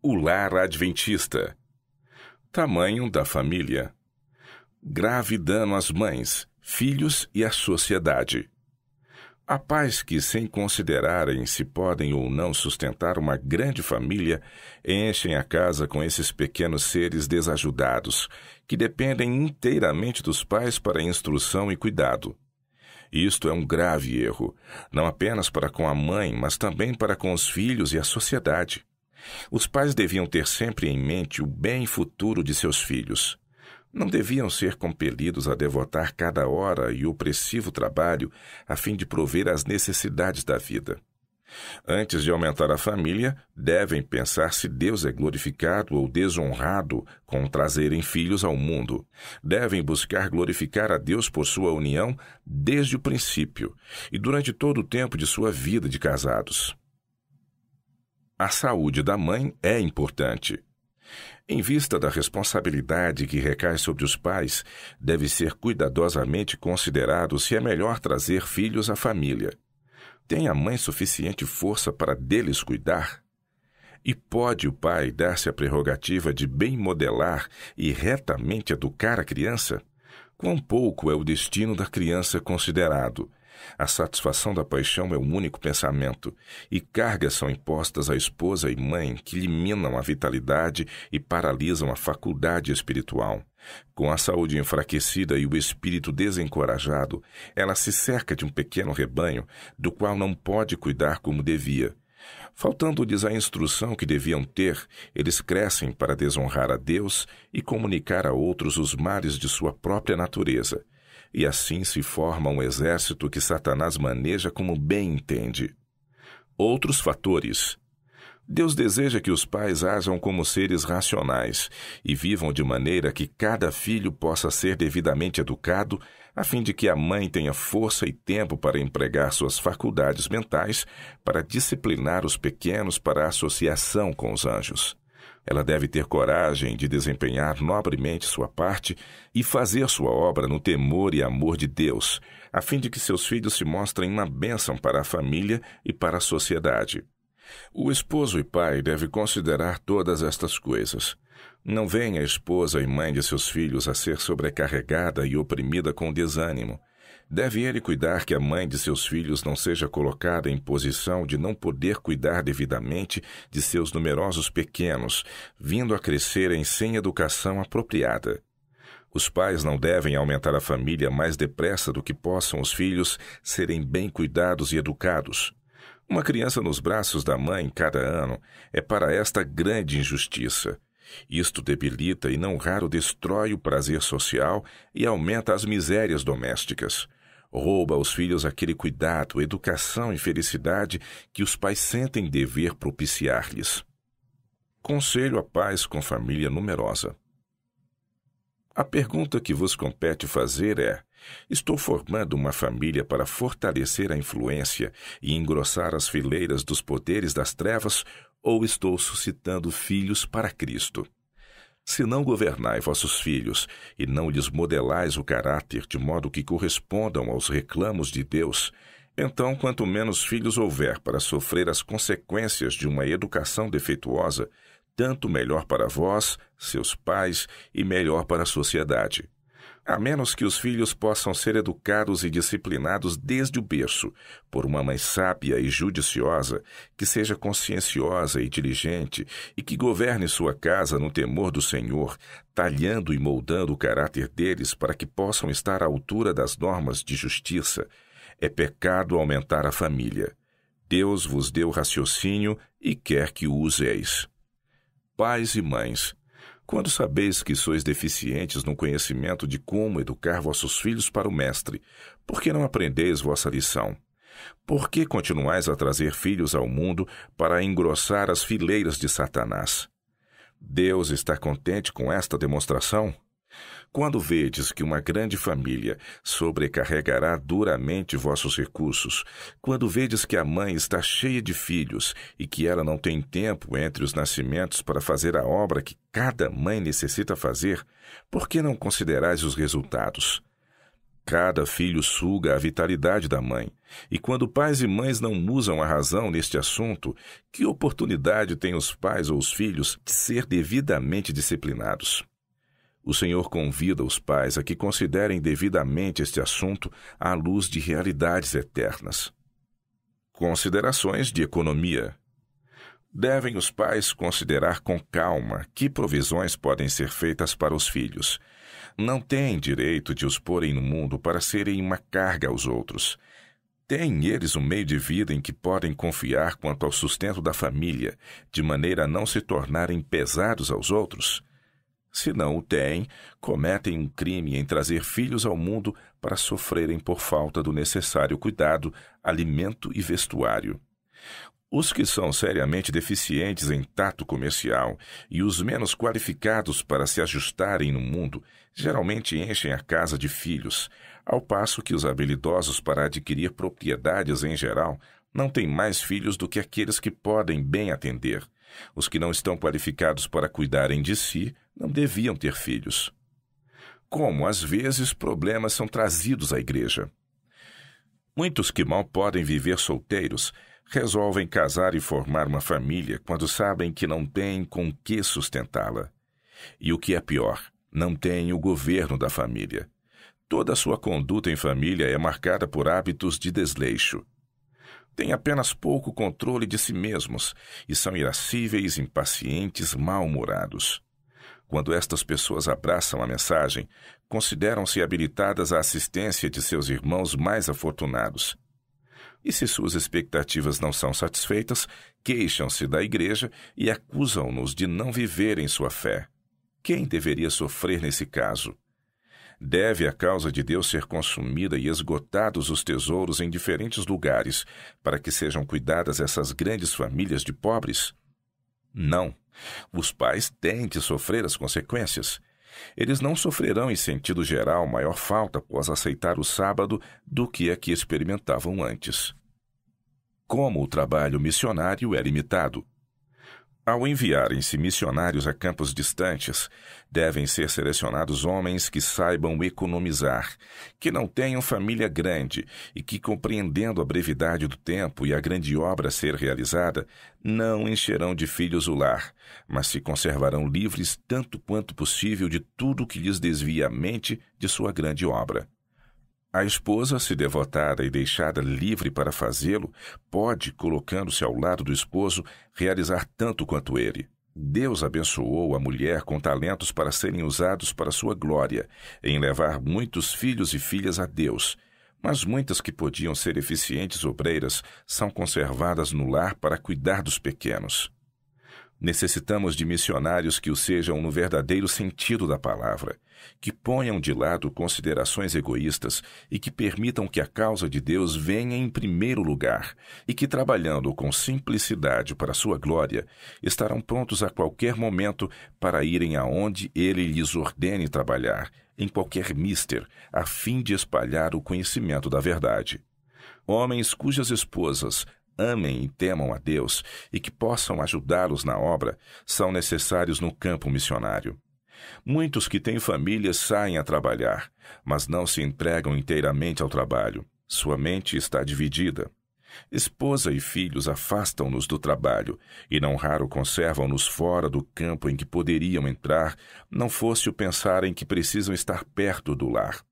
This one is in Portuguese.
O lar adventista. Tamanho da família. Grave dano às mães, filhos e à sociedade. Há pais que, sem considerarem se podem ou não sustentar uma grande família, enchem a casa com esses pequenos seres desajudados, que dependem inteiramente dos pais para instrução e cuidado. Isto é um grave erro, não apenas para com a mãe, mas também para com os filhos e a sociedade. Os pais deviam ter sempre em mente o bem futuro de seus filhos. Não deviam ser compelidos a devotar cada hora e opressivo trabalho a fim de prover às necessidades da vida. Antes de aumentar a família, devem pensar se Deus é glorificado ou desonrado com trazerem filhos ao mundo. Devem buscar glorificar a Deus por sua união desde o princípio e durante todo o tempo de sua vida de casados. A saúde da mãe é importante. Em vista da responsabilidade que recai sobre os pais, deve ser cuidadosamente considerado se é melhor trazer filhos à família. Tem a mãe suficiente força para deles cuidar? E pode o pai dar-se a prerrogativa de bem modelar e retamente educar a criança? Quão pouco é o destino da criança considerado? A satisfação da paixão é o único pensamento, e cargas são impostas à esposa e mãe que lhe minam a vitalidade e paralisam a faculdade espiritual. Com a saúde enfraquecida e o espírito desencorajado, ela se cerca de um pequeno rebanho, do qual não pode cuidar como devia. Faltando-lhes a instrução que deviam ter, eles crescem para desonrar a Deus e comunicar a outros os males de sua própria natureza. E assim se forma um exército que Satanás maneja como bem entende. Outros fatores. Deus deseja que os pais ajam como seres racionais e vivam de maneira que cada filho possa ser devidamente educado, a fim de que a mãe tenha força e tempo para empregar suas faculdades mentais para disciplinar os pequenos para a associação com os anjos. Ela deve ter coragem de desempenhar nobremente sua parte e fazer sua obra no temor e amor de Deus, a fim de que seus filhos se mostrem uma bênção para a família e para a sociedade. O esposo e pai deve considerar todas estas coisas. Não venha a esposa e mãe de seus filhos a ser sobrecarregada e oprimida com desânimo. Deve ele cuidar que a mãe de seus filhos não seja colocada em posição de não poder cuidar devidamente de seus numerosos pequenos, vindo a crescerem sem educação apropriada. Os pais não devem aumentar a família mais depressa do que possam os filhos serem bem cuidados e educados. Uma criança nos braços da mãe cada ano é para esta grande injustiça. Isto debilita e não raro destrói o prazer social e aumenta as misérias domésticas. Rouba aos filhos aquele cuidado, educação e felicidade que os pais sentem dever propiciar-lhes. Conselho a pais com família numerosa. A pergunta que vos compete fazer é: estou formando uma família para fortalecer a influência e engrossar as fileiras dos poderes das trevas, ou estou suscitando filhos para Cristo? Se não governai vossos filhos e não lhes modelais o caráter de modo que correspondam aos reclamos de Deus, então quanto menos filhos houver para sofrer as consequências de uma educação defeituosa, tanto melhor para vós, seus pais, e melhor para a sociedade. A menos que os filhos possam ser educados e disciplinados desde o berço, por uma mãe sábia e judiciosa, que seja conscienciosa e diligente e que governe sua casa no temor do Senhor, talhando e moldando o caráter deles para que possam estar à altura das normas de justiça, é pecado aumentar a família. Deus vos deu raciocínio e quer que o useis. Pais e mães, quando sabeis que sois deficientes no conhecimento de como educar vossos filhos para o Mestre, por que não aprendeis vossa lição? Por que continuais a trazer filhos ao mundo para engrossar as fileiras de Satanás? Deus está contente com esta demonstração? Quando vedes que uma grande família sobrecarregará duramente vossos recursos, quando vedes que a mãe está cheia de filhos e que ela não tem tempo entre os nascimentos para fazer a obra que cada mãe necessita fazer, por que não considerais os resultados? Cada filho suga a vitalidade da mãe, e quando pais e mães não usam a razão neste assunto, que oportunidade têm os pais ou os filhos de ser devidamente disciplinados? O Senhor convida os pais a que considerem devidamente este assunto à luz de realidades eternas. Considerações de economia. Devem os pais considerar com calma que provisões podem ser feitas para os filhos. Não têm direito de os porem no mundo para serem uma carga aos outros. Têm eles um meio de vida em que podem confiar quanto ao sustento da família, de maneira a não se tornarem pesados aos outros? Se não o têm, cometem um crime em trazer filhos ao mundo para sofrerem por falta do necessário cuidado, alimento e vestuário. Os que são seriamente deficientes em tato comercial e os menos qualificados para se ajustarem no mundo geralmente enchem a casa de filhos, ao passo que os habilidosos para adquirir propriedades em geral não têm mais filhos do que aqueles que podem bem atender. Os que não estão qualificados para cuidarem de si não deviam ter filhos. Como, às vezes, problemas são trazidos à igreja. Muitos que mal podem viver solteiros resolvem casar e formar uma família quando sabem que não têm com que sustentá-la. E o que é pior, não têm o governo da família. Toda a sua conduta em família é marcada por hábitos de desleixo. Têm apenas pouco controle de si mesmos e são irascíveis, impacientes, mal-humorados. Quando estas pessoas abraçam a mensagem, consideram-se habilitadas à assistência de seus irmãos mais afortunados. E se suas expectativas não são satisfeitas, queixam-se da igreja e acusam-nos de não viverem sua fé. Quem deveria sofrer nesse caso? Deve a causa de Deus ser consumida e esgotados os tesouros em diferentes lugares para que sejam cuidadas essas grandes famílias de pobres? Não. Os pais têm de sofrer as consequências. Eles não sofrerão em sentido geral maior falta após aceitar o sábado do que a que experimentavam antes. Como o trabalho missionário é limitado. Ao enviarem-se missionários a campos distantes, devem ser selecionados homens que saibam economizar, que não tenham família grande e que, compreendendo a brevidade do tempo e a grande obra a ser realizada, não encherão de filhos o lar, mas se conservarão livres tanto quanto possível de tudo que lhes desvia a mente de sua grande obra. A esposa, se devotada e deixada livre para fazê-lo, pode, colocando-se ao lado do esposo, realizar tanto quanto ele. Deus abençoou a mulher com talentos para serem usados para sua glória, em levar muitos filhos e filhas a Deus, mas muitas que podiam ser eficientes obreiras são conservadas no lar para cuidar dos pequenos. Necessitamos de missionários que o sejam no verdadeiro sentido da palavra, que ponham de lado considerações egoístas e que permitam que a causa de Deus venha em primeiro lugar e que, trabalhando com simplicidade para sua glória, estarão prontos a qualquer momento para irem aonde Ele lhes ordene trabalhar, em qualquer mister, a fim de espalhar o conhecimento da verdade. Homens cujas esposas amem e temam a Deus e que possam ajudá-los na obra são necessários no campo missionário. Muitos que têm família saem a trabalhar, mas não se entregam inteiramente ao trabalho. Sua mente está dividida. Esposa e filhos afastam-nos do trabalho e não raro conservam-nos fora do campo em que poderiam entrar, não fosse o pensar em que precisam estar perto do lar.